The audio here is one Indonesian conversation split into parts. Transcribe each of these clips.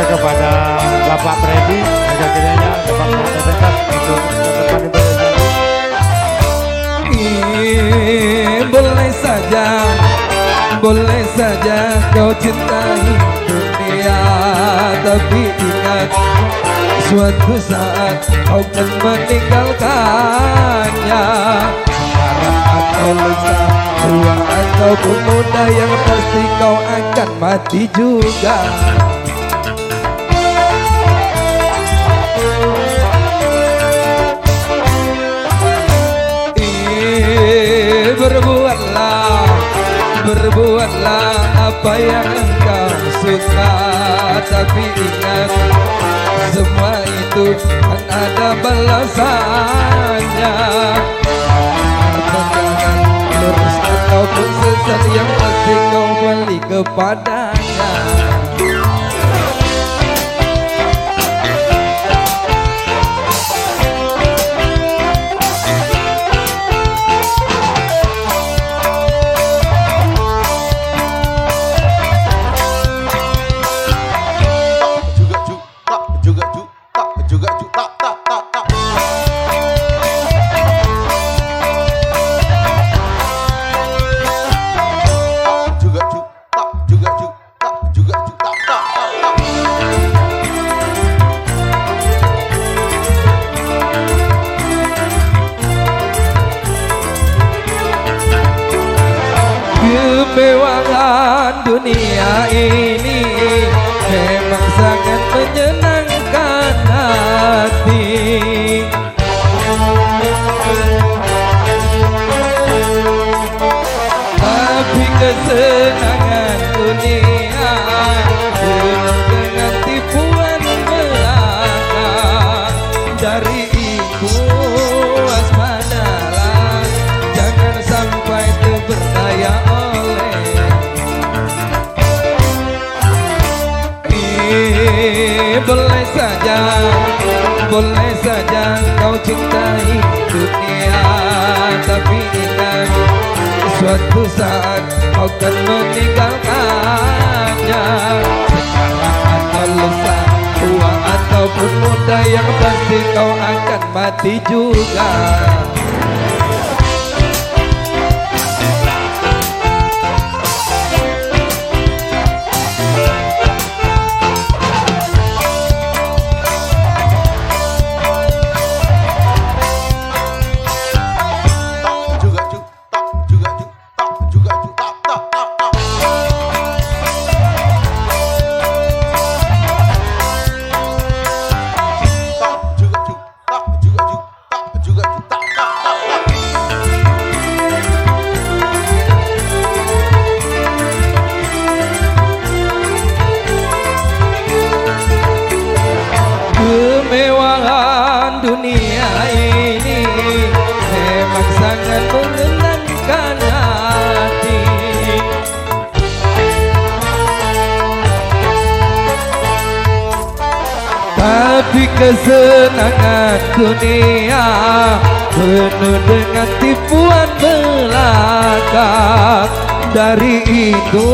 Kepada Bapak Freddy, agar kiranya Bapak terdekat untuk depan ibadah. Boleh saja kau cintai dunia, tapi ingat suatu saat kau akan meninggalkannya. Sekarang atau lusa, tua ataupun muda, yang pasti kau akan mati juga. Berbuatlah apa yang engkau suka, tapi ingat semua itu kan ada balasannya. Jangan lurus ataupun sesat, yang pasti kau balik kepadanya. Kemewahan dunia ini memang sangat menyenangkan hati, tapi kesenangan dunia penuh dengan tipuan belaka. Dari itu waspadalah, jangan sampai terperdaya boleh saja kau cintai dunia, tapi ingat suatu saat kau akan meninggalkannya. Sekarang atau lusa, tua ataupun muda, yang pasti kau akan mati juga. Kemewahan dunia ini memang sangat menyenangkan hati, tapi kesenangan dunia penuh dengan tipuan belaka. Dari itu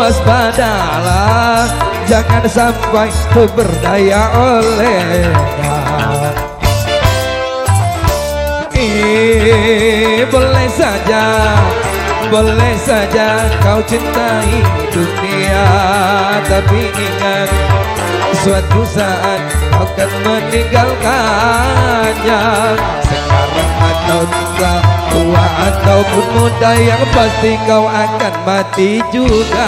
waspadalah, jangan sampai terperdaya olehnya. Boleh saja kau cintai dunia, tapi ingat suatu saat kau akan meninggalkannya. Sekarang atau tua ataupun muda, yang pasti kau akan mati juga.